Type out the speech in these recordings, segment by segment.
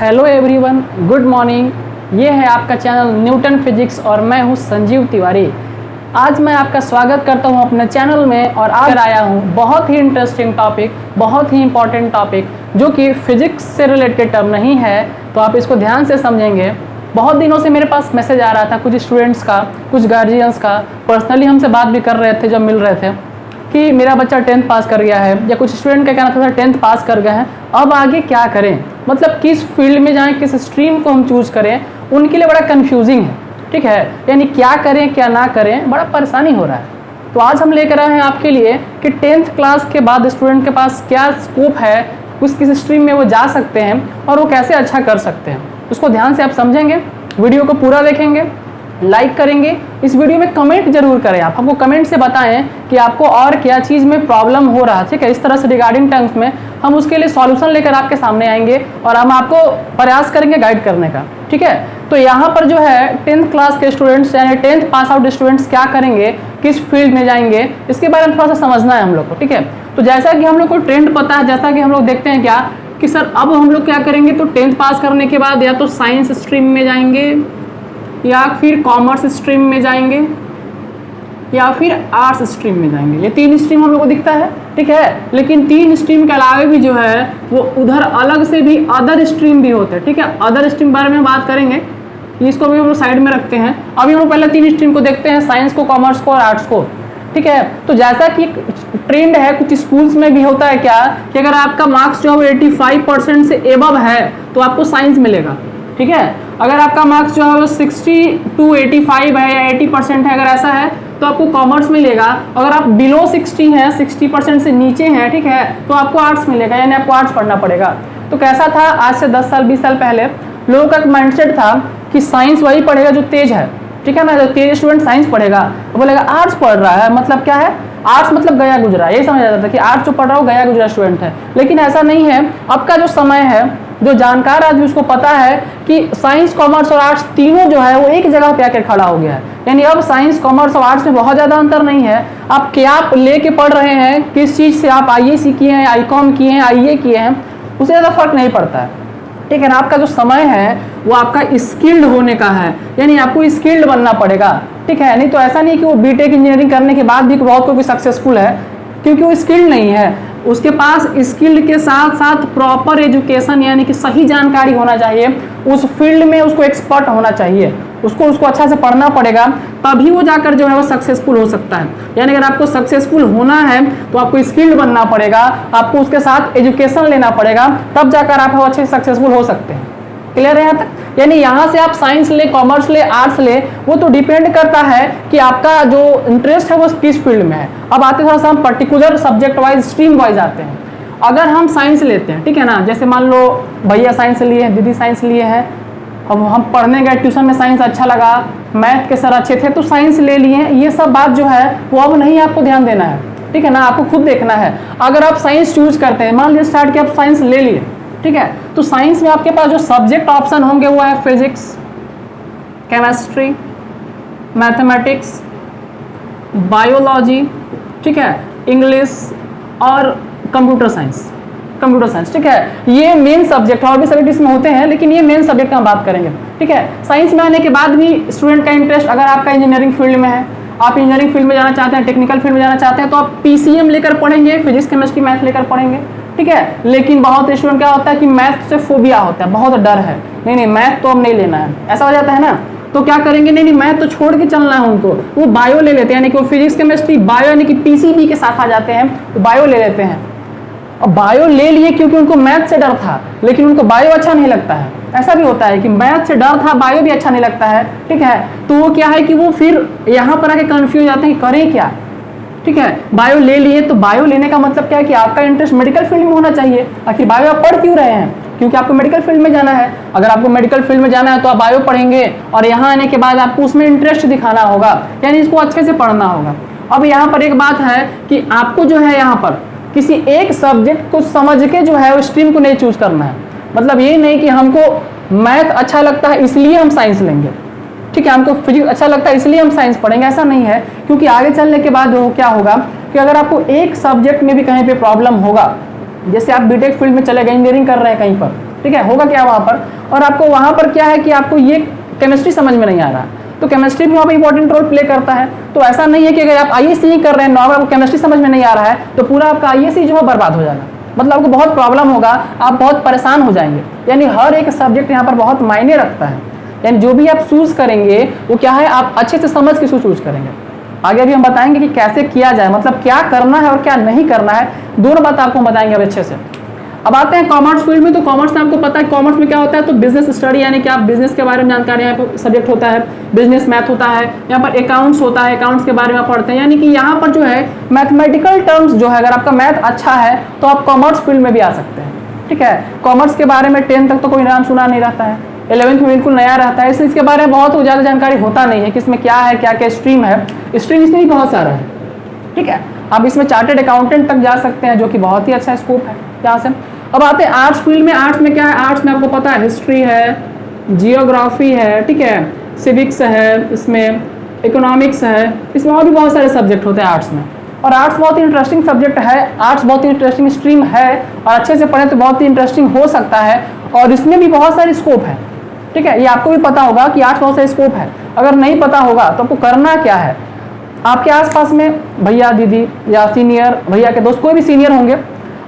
Hello everyone, good morning. ये है आपका चैनल न्यूटन फिजिक्स और मैं हूँ संजीव तिवारी। आज मैं आपका स्वागत करता हूँ अपने चैनल में और आज आया हूँ बहुत ही इंटरेस्टिंग टॉपिक, बहुत ही इंपॉर्टेंट टॉपिक जो कि फिजिक्स से रिलेटेड टर्म नहीं है, तो आप इसको ध्यान से समझेंगे। बहुत दिनों से मेरे पास मैसेज आ रहा था कुछ स्टूडेंट्स का, कुछ गार्जियंस का, पर्सनली हमसे बात भी कर रहे थे जब मिल रहे थे कि मेरा बच्चा 10th पास कर गया है, या कुछ स्टूडेंट का कहना था 10th पास कर गए हैं, अब आगे क्या करें, मतलब किस फील्ड में जाएं, किस स्ट्रीम को हम चूज करें, उनके लिए बड़ा कंफ्यूजिंग है। ठीक है, यानी क्या करें क्या ना करें, बड़ा परेशानी हो रहा है। तो आज हम लेकर आए हैं आपके लिए कि 10th क्लास के बाद स्टूडेंट के पास क्या स्कोप है, किस स्ट्रीम में वो जा सकते हैं और वो कैसे अच्छा कर सकते हैं। उसको ध्यान से आप समझेंगे, वीडियो को पूरा देखेंगे, लाइक करेंगे, इस वीडियो में कमेंट जरूर करें। आप हमको कमेंट से बताएं कि आपको और क्या चीज़ में प्रॉब्लम हो रहा है। ठीक है, इस तरह से रिगार्डिंग टर्म्स में हम उसके लिए सॉल्यूशन लेकर आपके सामने आएंगे और हम आपको प्रयास करेंगे गाइड करने का। ठीक है, तो यहाँ पर जो है 10th क्लास के स्टूडेंट्स यानी 10th पास आउट स्टूडेंट्स क्या करेंगे, किस फील्ड में जाएंगे, इसके बारे में थोड़ा सा समझना है हम लोग को। ठीक है, तो जैसा कि हम लोग को ट्रेंड पता है, जैसा कि हम लोग देखते हैं क्या कि सर अब हम लोग क्या करेंगे, तो 10th पास करने के बाद या तो साइंस स्ट्रीम में जाएंगे, या फिर कॉमर्स स्ट्रीम में जाएंगे, या फिर आर्ट्स स्ट्रीम में जाएंगे। ये 3 स्ट्रीम हम लोग को दिखता है। ठीक है, लेकिन 3 स्ट्रीम के अलावा भी जो है वो उधर अलग से भी अदर स्ट्रीम भी होते हैं। ठीक है, अदर स्ट्रीम बारे में बात करेंगे, इसको भी हम लोग साइड में रखते हैं। अभी हम लोग पहले 3 स्ट्रीम को देखते हैं, साइंस को, कॉमर्स को और आर्ट्स को। ठीक है, तो जैसा कि ट्रेंड है, कुछ स्कूल्स में भी होता है क्या कि अगर आपका मार्क्स जो है 85% से एबव है तो आपको साइंस मिलेगा। ठीक है, अगर आपका मार्क्स जो है 60 to 85 है या 80% है, अगर ऐसा है तो आपको कॉमर्स मिलेगा। अगर आप बिलो 60 हैं, 60% से नीचे हैं, ठीक है, तो आपको आर्ट्स मिलेगा, यानी आपको आर्ट्स पढ़ना पड़ेगा। तो कैसा था, आज से 10 साल 20 साल पहले लोगों का माइंडसेट था कि साइंस वही पढ़ेगा जो तेज है। ठीक है ना, जो तेज स्टूडेंट साइंस पढ़ेगा, तो बोलेगा आर्ट्स पढ़ रहा है मतलब क्या है, आर्ट्स मतलब गया गुजरा, यही समझ जाता था कि आर्ट्स जो पढ़ रहा हो गया गुजरा स्टूडेंट है। लेकिन ऐसा नहीं है। अब का जो समय है, जो जानकार आदमी उसको पता है कि साइंस, कॉमर्स और आर्ट्स तीनों जो है वो एक जगह पे आकर खड़ा हो गया है। यानी अब साइंस, कॉमर्स और आर्ट्स में बहुत ज़्यादा अंतर नहीं है। आप क्या लेके पढ़ रहे हैं, किस चीज़ से आप आईएसी किए हैं, आईकॉम किए हैं, आईए किए हैं, उससे ज़्यादा फर्क नहीं पड़ता है। ठीक है ना, आपका जो समय है वो आपका स्किल्ड होने का है, यानी आपको स्किल्ड बनना पड़ेगा। ठीक है, नहीं तो ऐसा नहीं कि वो बीटेक इंजीनियरिंग करने के बाद भी बहुत कोई सक्सेसफुल है, क्योंकि वो स्किल्ड नहीं है। उसके पास स्किल्ड के साथ साथ प्रॉपर एजुकेशन यानी कि सही जानकारी होना चाहिए, उस फील्ड में उसको एक्सपर्ट होना चाहिए, उसको अच्छा से पढ़ना पड़ेगा, तभी वो जाकर जो है वो सक्सेसफुल हो सकता है। यानी अगर आपको सक्सेसफुल होना है तो आपको स्किल्ड बनना पड़ेगा, आपको उसके साथ एजुकेशन लेना पड़ेगा, तब जाकर आप अच्छे सक्सेसफुल हो सकते हैं। क्लियर है यहाँ तक? यानी यहाँ से आप साइंस ले, कॉमर्स ले, आर्ट्स ले, वो तो डिपेंड करता है कि आपका जो इंटरेस्ट है वो किस फील्ड में है। अब आते थोड़ा सा हम particular subject wise, stream wise आते हैं। अगर हम साइंस लेते हैं, ठीक है ना, जैसे मान लो भैया साइंस लिए हैं, दीदी साइंस लिए हैं, अब हम पढ़ने गए, ट्यूशन में साइंस अच्छा लगा, मैथ के सर अच्छे थे तो साइंस ले लिए हैं, ये सब बात जो है वो अब नहीं आपको ध्यान देना है। ठीक है ना, आपको खुद देखना है। अगर आप साइंस चूज करते हैं, मान लीजिए स्टार्ट किया, आप साइंस ले लिए, ठीक है, तो साइंस में आपके पास जो सब्जेक्ट ऑप्शन होंगे वो है फिजिक्स, केमिस्ट्री, मैथमेटिक्स, बायोलॉजी, ठीक है, इंग्लिश और कंप्यूटर साइंस। ठीक है, ये मेन सब्जेक्ट है, और भी सब्जेक्ट इसमें होते हैं, लेकिन ये मेन सब्जेक्ट हम बात करेंगे। ठीक है, साइंस में आने के बाद भी स्टूडेंट का इंटरेस्ट, अगर आपका इंजीनियरिंग फील्ड में है, आप इंजीनियरिंग फील्ड में जाना चाहते हैं, टेक्निकल फील्ड में जाना चाहते हैं, तो आप पीसीएम लेकर पढ़ेंगे, फिजिक्स, केमिस्ट्री, मैथ लेकर पढ़ेंगे। ठीक है, लेकिन बहुत स्टूडेंट क्या होता है कि मैथ से फोबिया होता है, बहुत डर है, नहीं मैथ तो अब नहीं लेना है, ऐसा हो जाता है ना, तो क्या करेंगे, नहीं मैथ तो छोड़ के चलना है उनको, वो बायो ले लेते हैं, यानी कि वो फिजिक्स, केमिस्ट्री, बायो यानी कि पीसीबी के साथ आ जाते हैं, तो बायो ले लेते हैं। और बायो ले लिए क्योंकि उनको मैथ से डर था, लेकिन उनको बायो अच्छा नहीं लगता है। ऐसा भी होता है कि मैथ से डर था, बायो भी अच्छा नहीं लगता है। ठीक है, तो वो क्या है कि वो फिर यहाँ पर आके कंफ्यूज जाते हैं कि करें क्या। ठीक है, बायो ले लिए, तो बायो लेने का मतलब क्या है कि आपका इंटरेस्ट मेडिकल फील्ड में होना चाहिए। आखिर बायो आप पढ़ क्यों रहे हैं, क्योंकि आपको मेडिकल फील्ड में जाना है। अगर आपको मेडिकल फील्ड में जाना है तो आप बायो पढ़ेंगे, और यहाँ आने के बाद आपको उसमें इंटरेस्ट दिखाना होगा, यानी इसको अच्छे से पढ़ना होगा। अब यहाँ पर एक बात है कि आपको जो है यहाँ पर किसी एक सब्जेक्ट को समझ के जो है वो स्ट्रीम को नहीं चूज करना है। मतलब ये नहीं कि हमको मैथ अच्छा लगता है इसलिए हम साइंस लेंगे, ठीक है, हमको फिजिक्स अच्छा लगता है इसलिए हम साइंस पढ़ेंगे, ऐसा नहीं है। क्योंकि आगे चलने के बाद वो क्या होगा कि अगर आपको एक सब्जेक्ट में भी कहीं पे प्रॉब्लम होगा, जैसे आप बीटेक फील्ड में चले गए, इंजीनियरिंग कर रहे हैं कहीं पर, ठीक है, होगा क्या वहाँ पर, और आपको वहाँ पर क्या है कि आपको ये केमिस्ट्री समझ में नहीं आ रहा, तो केमिस्ट्री भी वहाँ पर इंपॉर्टेंट रोल प्ले करता है। तो ऐसा नहीं है कि अगर आप आईएएस ही कर रहे हैं, नॉर्मल आपको केमिस्ट्री समझ में नहीं आ रहा है, तो पूरा आपका आईएएस ही जो है बर्बाद हो जाएगा, मतलब आपको बहुत प्रॉब्लम होगा, आप बहुत परेशान हो जाएंगे। यानी हर एक सब्जेक्ट यहाँ पर बहुत मायने रखता है, यानी जो भी आप चूज करेंगे वो क्या है, आप अच्छे से समझ के चूज करेंगे। आगे भी हम बताएंगे कि कैसे किया जाए, मतलब क्या करना है और क्या नहीं करना है, दोनों बात आपको बताएंगे अब अच्छे से। अब आते हैं कॉमर्स फील्ड में। तो कॉमर्स में आपको पता है कॉमर्स में क्या होता है, तो बिजनेस स्टडी, यानी कि आप बिजनेस के बारे में जानकारी, यहाँ पर सब्जेक्ट होता है, बिजनेस मैथ होता है, यहाँ पर अकाउंट्स होता है, अकाउंट्स के बारे में आप पढ़ते हैं। यानी कि यहाँ पर जो है मैथमेटिकल टर्म्स जो है, अगर आपका मैथ अच्छा है तो आप कॉमर्स फील्ड में भी आ सकते हैं। ठीक है, कॉमर्स के बारे में 10 तक तो कोई नाम सुना नहीं रहता है, 11th में बिल्कुल नया रहता है, इसलिए इसके बारे में बहुत ज़्यादा जानकारी होता नहीं है कि इसमें क्या है, क्या क्या स्ट्रीम है। स्ट्रीम इसमें भी बहुत सारा है। ठीक है, आप इसमें चार्टेड अकाउंटेंट तक जा सकते हैं, जो कि बहुत ही अच्छा स्कोप है यहाँ से। अब आते हैं आर्ट्स फील्ड में। आर्ट्स में क्या है, आर्ट्स में आपको पता है हिस्ट्री है, जियोग्राफी है, ठीक है, सिविक्स है, इसमें इकोनॉमिक्स है, इसमें और भी बहुत सारे सब्जेक्ट होते हैं आर्ट्स में। और आर्ट्स बहुत ही इंटरेस्टिंग सब्जेक्ट है, आर्ट्स बहुत ही इंटरेस्टिंग स्ट्रीम है, और अच्छे से पढ़े तो बहुत ही इंटरेस्टिंग हो सकता है, और इसमें भी बहुत सारी स्कोप है। ठीक है, ये आपको भी पता होगा कि आर्ट्स बहुत सारे स्कोप है। अगर नहीं पता होगा तो आपको करना क्या है, आपके आसपास में भैया दीदी या सीनियर भैया के दोस्त कोई भी सीनियर होंगे,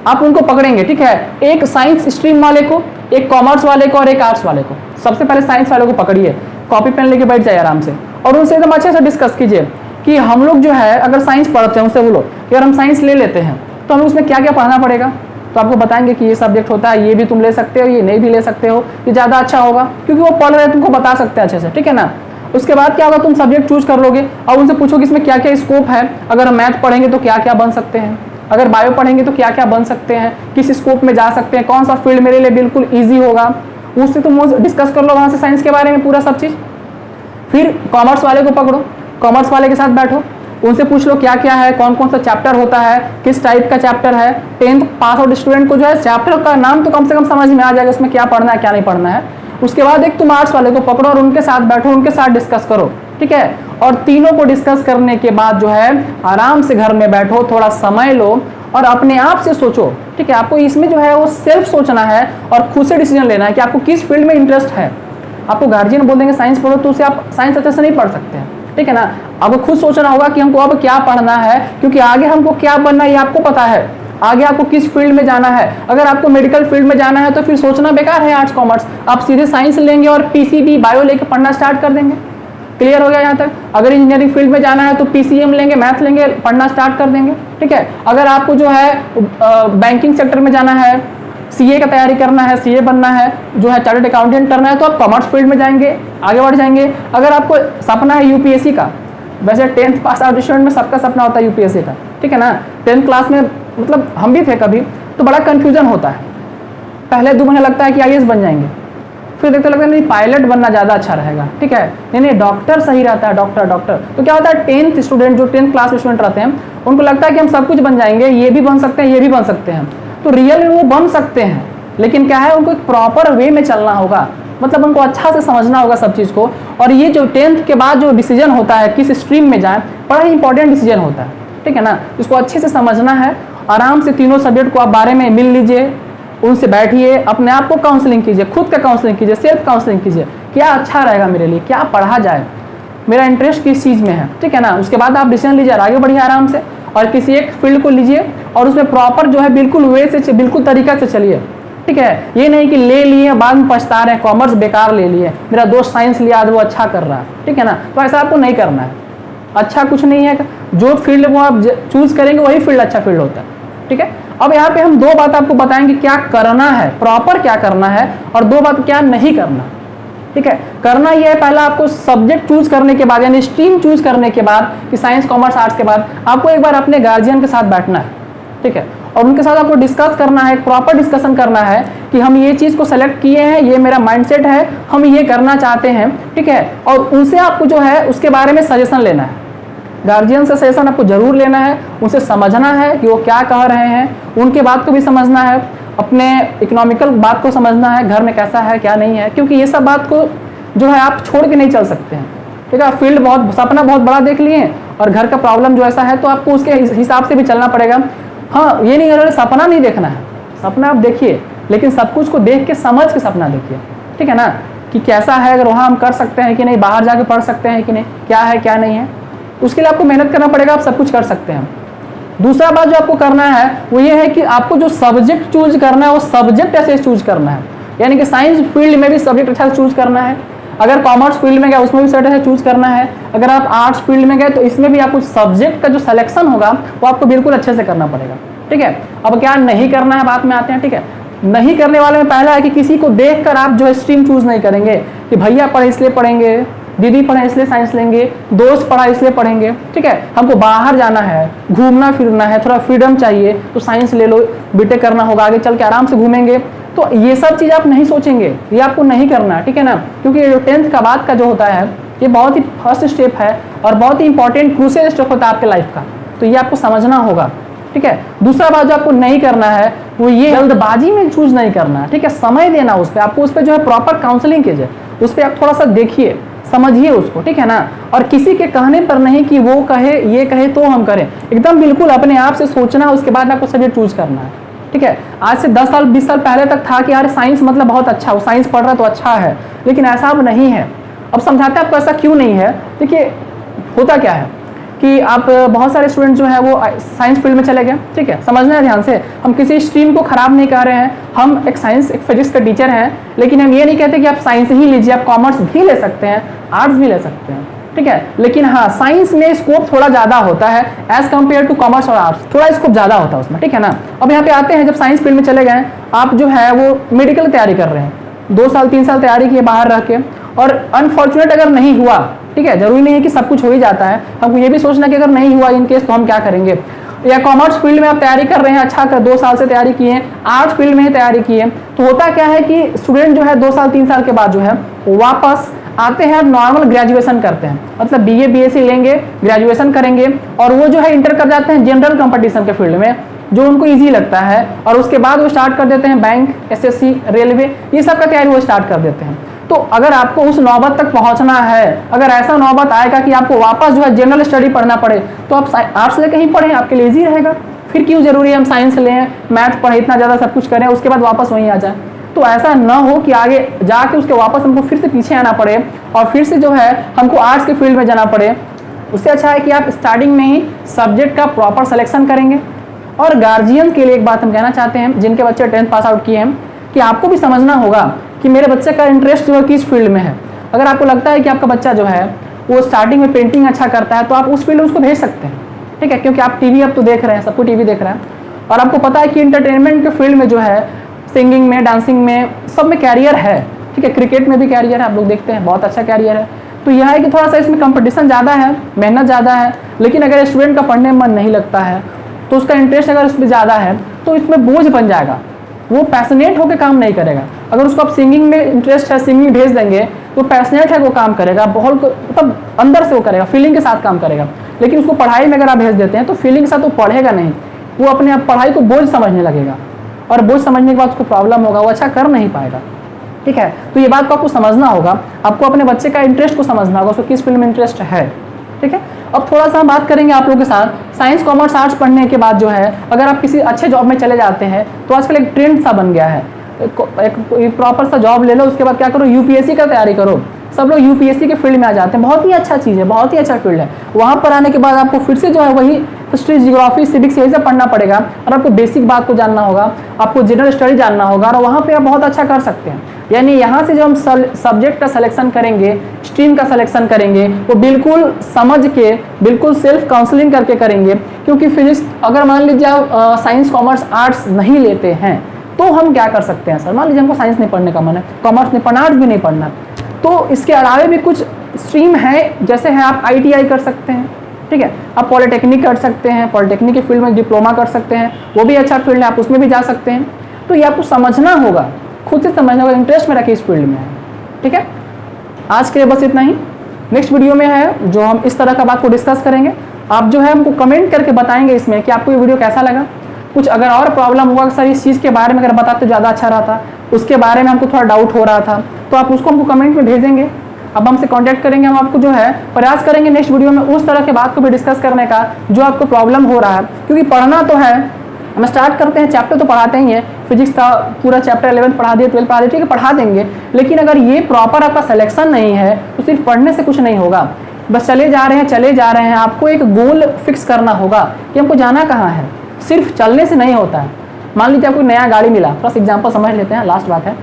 आप उनको पकड़ेंगे। ठीक है, एक साइंस स्ट्रीम वाले को, एक कॉमर्स वाले को और एक आर्ट्स वाले को। सबसे पहले साइंस वाले को पकड़िए, कॉपी पेन लेके बैठ जाइए आराम से, और उनसे एकदम अच्छे से डिस्कस कीजिए कि हम लोग जो है अगर साइंस पढ़ते हैं, उनसे बोलो कि अगर हम साइंस ले लेते हैं तो हमें उसमें क्या क्या पढ़ना पड़ेगा। तो आपको बताएंगे कि ये सब्जेक्ट होता है, ये भी तुम ले सकते हो, ये नहीं भी ले सकते हो, ये ज़्यादा अच्छा होगा, क्योंकि वो पढ़ रहे हैं, तुमको बता सकते हैं अच्छे से। ठीक है ना, उसके बाद क्या होगा, तुम सब्जेक्ट चूज कर लोगे और उनसे पूछो कि इसमें क्या क्या स्कोप है, अगर मैथ पढ़ेंगे तो क्या क्या बन सकते हैं, अगर बायो पढ़ेंगे तो क्या क्या बन सकते हैं, किस स्कोप में जा सकते हैं, कौन सा फील्ड मेरे लिए बिल्कुल ईजी होगा, उससे तुम डिस्कस कर लो वहाँ से साइंस के बारे में पूरा सब चीज़। फिर कॉमर्स वाले को पकड़ो, कॉमर्स वाले के साथ बैठो, उनसे पूछ लो क्या क्या है, कौन कौन सा चैप्टर होता है, किस टाइप का चैप्टर है। 10th पास आउट स्टूडेंट को जो है चैप्टर का नाम तो कम से कम समझ में आ जाएगा, उसमें क्या पढ़ना है क्या नहीं पढ़ना है। उसके बाद एक तुम आर्ट्स वाले को पकड़ो और उनके साथ बैठो, उनके साथ डिस्कस करो। ठीक है, और तीनों को डिस्कस करने के बाद जो है आराम से घर में बैठो, थोड़ा समय लो और अपने आप से सोचो। ठीक है, आपको इसमें जो है वो सेल्फ सोचना है और खुद से डिसीजन लेना है कि आपको किस फील्ड में इंटरेस्ट है। आपको गार्जियन बोल देंगे साइंस पढ़ो, तो उसे आप साइंस अच्छे से नहीं पढ़ सकते हैं। ठीक है ना, आपको खुद सोचना होगा कि हमको अब क्या पढ़ना है, क्योंकि आगे हमको क्या बनना है ये आपको पता है, आगे आपको किस फील्ड में जाना है। अगर आपको मेडिकल फील्ड में जाना है तो फिर सोचना बेकार है आर्ट्स कॉमर्स, आप सीधे साइंस लेंगे और पीसीबी बायो लेके पढ़ना स्टार्ट कर देंगे। क्लियर हो गया यहाँ तक। अगर इंजीनियरिंग फील्ड में जाना है तो पीसीएम लेंगे, मैथ लेंगे, पढ़ना स्टार्ट कर देंगे। ठीक है, अगर आपको जो है बैंकिंग सेक्टर में जाना है, सीए का तैयारी करना है, सीए बनना है, जो है चार्टर्ड अकाउंटेंट करना है, तो आप कॉमर्स फील्ड में जाएंगे, आगे बढ़ जाएंगे। अगर आपको सपना है यूपीएससी का, वैसे 10th पास आउट स्टूडेंट में सबका सपना होता है यूपीएससी का। ठीक है ना, 10th क्लास में मतलब हम भी थे कभी, तो बड़ा कन्फ्यूजन होता है। पहले 2 महीने लगता है कि आईएएस बन जाएंगे, फिर देखते लगता है नहीं पायलट बनना ज़्यादा अच्छा रहेगा। ठीक है, नहीं डॉक्टर सही रहता है, डॉक्टर। तो क्या होता है, 10th स्टूडेंट जो 10th क्लास स्टूडेंट रहते हैं, उनको लगता है कि हम सब कुछ बन जाएंगे, ये भी बन सकते हैं, ये भी बन सकते हैं। तो रियल में वो बन सकते हैं, लेकिन क्या है, उनको एक प्रॉपर वे में चलना होगा, मतलब उनको अच्छा से समझना होगा सब चीज़ को। और ये जो 10th के बाद जो डिसीजन होता है किस स्ट्रीम में जाए, बड़ा ही इंपॉर्टेंट डिसीजन होता है। ठीक है ना, इसको अच्छे से समझना है। आराम से तीनों सब्जेक्ट को आप बारे में मिल लीजिए, उनसे बैठिए, अपने आप को काउंसलिंग कीजिए, खुद का काउंसलिंग कीजिए, सेल्फ काउंसलिंग कीजिए, क्या अच्छा रहेगा मेरे लिए, क्या पढ़ा जाए, मेरा इंटरेस्ट किस चीज़ में है। ठीक है ना, उसके बाद आप डिसीजन लीजिए, आगे बढ़िए आराम से, और किसी एक फील्ड को लीजिए और उसमें प्रॉपर जो है बिल्कुल वे से, बिल्कुल तरीका से चलिए। ठीक है, ये नहीं कि ले लिए बाद में पछता रहे हैं, कॉमर्स बेकार ले लिए, मेरा दोस्त साइंस लिया आज वो अच्छा कर रहा है। ठीक है ना, तो ऐसा आपको नहीं करना है। अच्छा कुछ नहीं है, जो फील्ड वो आप चूज करेंगे वही फील्ड अच्छा फील्ड होता है। ठीक है, अब यहाँ पे हम 2 बात आपको बताएंगे क्या करना है, प्रॉपर क्या करना है, और 2 बात क्या नहीं करना। ठीक है, करना ये है, पहला आपको सब्जेक्ट चूज करने के बाद, यानी स्ट्रीम चूज करने के बाद कि साइंस कॉमर्स आर्ट्स के बाद आपको एक बार अपने गार्जियन के साथ बैठना है। ठीक है, और उनके साथ आपको डिस्कस करना है, प्रॉपर डिस्कशन करना है कि हम ये चीज़ को सेलेक्ट किए हैं, ये मेरा माइंडसेट है, हम ये करना चाहते हैं। ठीक है, और उनसे आपको जो है उसके बारे में सजेशन लेना है, गार्जियन से सजेशन आपको जरूर लेना है, उनसे समझना है कि वो क्या कह रहे हैं, उनके बात को भी समझना है, अपने इकोनॉमिकल बात को समझना है, घर में कैसा है क्या नहीं है, क्योंकि ये सब बात को जो है आप छोड़ के नहीं चल सकते हैं। ठीक है, फील्ड बहुत, सपना बहुत बड़ा देख लिए और घर का प्रॉब्लम जो ऐसा है, तो आपको उसके हिसाब से भी चलना पड़ेगा। हाँ, ये नहीं है सपना नहीं देखना है, सपना आप देखिए, लेकिन सब कुछ को देख के समझ के सपना देखिए, ठीक है ना, कि कैसा है, अगर वहाँ हम कर सकते हैं कि नहीं, बाहर जाके पढ़ सकते हैं कि नहीं, क्या है क्या नहीं है, उसके लिए आपको मेहनत करना पड़ेगा, आप सब कुछ कर सकते हैं। दूसरा बात जो आपको करना है वो ये है कि आपको जो सब्जेक्ट चूज करना है वो सब्जेक्ट ऐसे चूज करना है, यानी कि साइंस फील्ड में भी सब्जेक्ट अच्छा से चूज करना है, अगर कॉमर्स फील्ड में गए उसमें भी सब्जेक्ट अच्छा चूज करना है, अगर आप आर्ट्स फील्ड में गए तो इसमें भी आपको सब्जेक्ट का जो सिलेक्शन होगा वो आपको बिल्कुल अच्छे से करना पड़ेगा, ठीक है। अब क्या नहीं करना है बात में आते हैं, ठीक है। नहीं करने वाले में पहला है कि किसी को देखकर आप जो है स्ट्रीम चूज नहीं करेंगे कि भैया पढ़े इसलिए पढ़ेंगे, दीदी पढ़े इसलिए साइंस लेंगे, दोस्त पढ़ा इसलिए पढ़ेंगे, ठीक है। हमको बाहर जाना है, घूमना फिरना है, थोड़ा फ्रीडम चाहिए तो साइंस ले लो, बीटेक करना होगा, आगे चल के आराम से घूमेंगे, तो ये सब चीज़ आप नहीं सोचेंगे, ये आपको नहीं करना, ठीक है ना। क्योंकि 10th का बाद का जो होता है ये बहुत ही फर्स्ट स्टेप है और बहुत ही इंपॉर्टेंट क्रूशियल स्टेप होता है आपके लाइफ का, तो ये आपको समझना होगा, ठीक है। दूसरा बात जो आपको नहीं करना है वो ये जल्दबाजी में चूज नहीं करना, ठीक है। समय देना उस पर, आपको उस पर जो है प्रॉपर काउंसलिंग कीजिए, उस पर आप थोड़ा सा देखिए, समझिए उसको, ठीक है ना। और किसी के कहने पर नहीं कि वो कहे ये कहे तो हम करें, एकदम बिल्कुल अपने आप से सोचना, उसके बाद आपको सब्जेक्ट चूज करना है, ठीक है। आज से 10 साल 20 साल पहले तक था कि यार साइंस मतलब बहुत अच्छा, वो साइंस पढ़ रहा तो अच्छा है, लेकिन ऐसा अब नहीं है। अब समझाते हैं आपको ऐसा क्यों नहीं है। देखिए होता क्या है कि आप बहुत सारे स्टूडेंट जो है वो साइंस फील्ड में चले गए, ठीक है। समझना है ध्यान से, हम किसी स्ट्रीम को खराब नहीं कर रहे हैं, हम एक साइंस एक फिजिक्स का टीचर हैं, लेकिन हम ये नहीं कहते कि आप साइंस ही लीजिए, आप कॉमर्स भी ले सकते हैं, आर्ट्स भी ले सकते हैं, ठीक है। लेकिन हाँ, साइंस में स्कोप थोड़ा ज़्यादा होता है एज कम्पेयर टू कॉमर्स और आर्ट्स, थोड़ा स्कोप ज़्यादा होता है उसमें, ठीक है ना। अब यहाँ पे आते हैं, जब साइंस फील्ड में चले गए आप जो है वो मेडिकल तैयारी कर रहे हैं, 2 साल 3 साल तैयारी किए बाहर रह के, और अनफॉर्चुनेट अगर नहीं हुआ, ठीक है, जरूरी नहीं है कि सब कुछ हो ही जाता है, हमको ये भी सोचना कि अगर नहीं हुआ इन केस तो हम क्या करेंगे। या कॉमर्स फील्ड में आप तैयारी कर रहे हैं, अच्छा कर 2 साल से तैयारी किए हैं, आर्ट्स फील्ड में ही तैयारी किए, तो होता क्या है कि स्टूडेंट जो है 2 साल 3 साल के बाद जो है वापस आते हैं, नॉर्मल ग्रेजुएशन करते हैं, मतलब बीए बीएससी लेंगे, ग्रेजुएशन करेंगे, और वो जो है इंटर कर जाते हैं जनरल कंपटीशन के फील्ड में जो उनको इजी लगता है, और उसके बाद वो स्टार्ट कर देते हैं बैंक, एसएससी, रेलवे, ये सब का तैयारी वो स्टार्ट कर देते हैं। तो अगर आपको उस नौबत तक पहुंचना है, अगर ऐसा नौबत आएगा कि आपको वापस जो है जनरल स्टडी पढ़ना पड़े, तो आप आर्ट्स लेके ही पढ़ें, आपके लिए इजी रहेगा। फिर क्यों जरूरी है हम साइंस लें, मैथ पढ़ें, इतना ज़्यादा सब कुछ करें, उसके बाद वापस वहीं आ जाए। तो ऐसा ना हो कि आगे जाके उसके वापस हमको फिर से पीछे आना पड़े और फिर से जो है हमको आर्ट्स के फील्ड में जाना पड़े। उससे अच्छा है कि आप स्टार्टिंग में ही सब्जेक्ट का प्रॉपर सिलेक्शन करेंगे। और गार्जियन के लिए एक बात हम कहना चाहते हैं, जिनके बच्चे 10th पास आउट किए हैं, कि आपको भी समझना होगा कि मेरे बच्चे का इंटरेस्ट जो है किस फील्ड में है। अगर आपको लगता है कि आपका बच्चा जो है वो स्टार्टिंग में पेंटिंग अच्छा करता है, तो आप उस फील्ड में उसको भेज सकते हैं, ठीक है। क्योंकि आप टीवी अब तो देख रहे हैं, सबको टीवी देख रहा है, और आपको पता है कि इंटरटेनमेंट के फील्ड में जो है सिंगिंग में, डांसिंग में, सब में कैरियर है, ठीक है। क्रिकेट में भी कैरियर है, आप लोग देखते हैं, बहुत अच्छा कैरियर है। तो यह है कि थोड़ा सा इसमें कंपटीशन ज़्यादा है, मेहनत ज़्यादा है, लेकिन अगर स्टूडेंट का पढ़ने में मन नहीं लगता है, तो उसका इंटरेस्ट अगर उसमें ज़्यादा है तो इसमें बोझ बन जाएगा, वो पैशनेट होकर काम नहीं करेगा। अगर उसको आप सिंगिंग में इंटरेस्ट है, सिंगिंग भेज देंगे तो पैशनेट है वो काम करेगा, बहुत मतलब अंदर से वो करेगा, फीलिंग के साथ काम करेगा। लेकिन उसको पढ़ाई में अगर आप भेज देते हैं तो फीलिंग के साथ वो पढ़ेगा नहीं, वो अपने आप पढ़ाई को बोझ समझने लगेगा, और बोझ समझने के बाद उसको प्रॉब्लम होगा, वो अच्छा कर नहीं पाएगा, ठीक है। तो ये बात को आपको समझना होगा, आपको अपने बच्चे का इंटरेस्ट को समझना होगा, उसको किस फील्ड में इंटरेस्ट है, ठीक है। अब थोड़ा सा हम बात करेंगे आप लोगों के साथ, साइंस कॉमर्स आर्ट्स पढ़ने के बाद जो है अगर आप किसी अच्छे जॉब में चले जाते हैं, तो आजकल एक ट्रेंड सा बन गया है, एक प्रॉपर सा जॉब ले लो, उसके बाद क्या करो, यूपीएससी का तैयारी करो। सब लोग यूपीएससी के फील्ड में आ जाते हैं, बहुत ही अच्छा चीज़ है, बहुत ही अच्छा फील्ड है। वहाँ पर आने के बाद आपको फिर से जो है वही हिस्ट्री, जियोग्राफी, सिविक्स यही सब पढ़ना पड़ेगा, और आपको बेसिक बात को जानना होगा, आपको जनरल स्टडी जानना होगा, और वहाँ पे आप बहुत अच्छा कर सकते हैं। यानी यहाँ से जो हम सब्जेक्ट का सिलेक्शन करेंगे, स्ट्रीम का सिलेक्शन करेंगे, वो बिल्कुल समझ के, बिल्कुल सेल्फ काउंसलिंग करके करेंगे। क्योंकि फिजिक्स अगर मान लीजिए आप साइंस कॉमर्स आर्ट्स नहीं लेते हैं तो हम क्या कर सकते हैं सर, मान लीजिए हमको साइंस नहीं पढ़ने का मन है, कॉमर्स नहीं पढ़ना, आर्ट्स भी नहीं पढ़ना, तो इसके अलावा भी कुछ स्ट्रीम है, जैसे है आप ITI कर सकते हैं, ठीक है। आप पॉलिटेक्निक कर सकते हैं, पॉलिटेक्निक के फील्ड में डिप्लोमा कर सकते हैं, वो भी अच्छा फील्ड है, आप उसमें भी जा सकते हैं। तो ये आपको समझना होगा, खुद से समझना होगा, इंटरेस्ट मेरा किस फील्ड में है, ठीक है। आज के लिए बस इतना ही। नेक्स्ट वीडियो में है जो हम इस तरह का बात को डिस्कस करेंगे। आप जो है हमको कमेंट करके बताएंगे इसमें कि आपको ये वीडियो कैसा लगा। कुछ अगर और प्रॉब्लम हुआ सर इस चीज़ के बारे में अगर बताते तो ज़्यादा अच्छा रहता, उसके बारे में हमको थोड़ा डाउट हो रहा था, तो आप उसको हमको कमेंट में भेजेंगे, अब हमसे कांटेक्ट करेंगे, हम आपको जो है प्रयास करेंगे नेक्स्ट वीडियो में उस तरह के बात को भी डिस्कस करने का जो आपको प्रॉब्लम हो रहा है। क्योंकि पढ़ना तो है, हम स्टार्ट करते हैं। चैप्टर तो पढ़ाते ही हैं, फिजिक्स का पूरा चैप्टर 11 पढ़ा दिए, 12 पढ़ा दिए, ठीक है पढ़ा देंगे, लेकिन अगर ये प्रॉपर आपका सिलेक्शन नहीं है तो सिर्फ पढ़ने से कुछ नहीं होगा। बस चले जा रहे हैं, आपको एक गोल फिक्स करना होगा कि हमको जाना कहाँ है। सिर्फ चलने से नहीं होता है। मान लीजिए आपको नया गाड़ी मिला, प्लस एग्जाम्पल समझ लेते हैं, लास्ट बात है।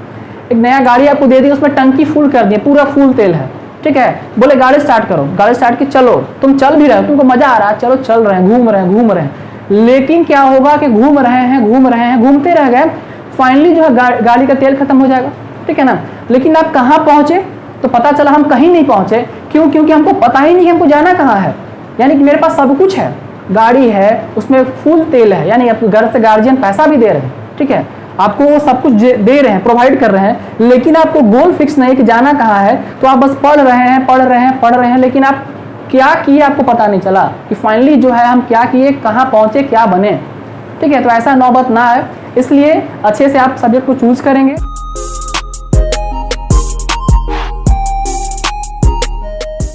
एक नया गाड़ी आपको दे दी, उसमें टंकी फुल कर दिए, पूरा फुल तेल है, ठीक है, बोले गाड़ी स्टार्ट करो, गाड़ी स्टार्ट की चलो, तुम चल भी रहे हो, तुमको मजा आ रहा है, चलो चल रहे हैं, घूम रहे हैं, लेकिन क्या होगा कि घूम रहे हैं, घूमते रह गए, फाइनली जो है गाड़ी का तेल खत्म हो जाएगा, ठीक है ना। लेकिन आप कहाँ पहुंचे तो पता चला हम कहीं नहीं पहुंचे। क्यों? क्योंकि हमको पता ही नहीं कि हमको जाना कहाँ है। यानी कि मेरे पास सब कुछ है, गाड़ी है, उसमें फुल तेल है, यानी आपके घर से गार्जियन पैसा भी दे रहे हैं, ठीक है, आपको वो सब कुछ दे रहे हैं, प्रोवाइड कर रहे हैं, लेकिन आपको गोल फिक्स नहीं कि जाना कहाँ है। तो आप बस पढ़ रहे हैं, लेकिन आप क्या किए आपको पता नहीं चला कि फाइनली जो है हम क्या किए, कहाँ पहुँचे, क्या बने, ठीक है। तो ऐसा नौबत ना आए, इसलिए अच्छे से आप सब्जेक्ट को चूज करेंगे।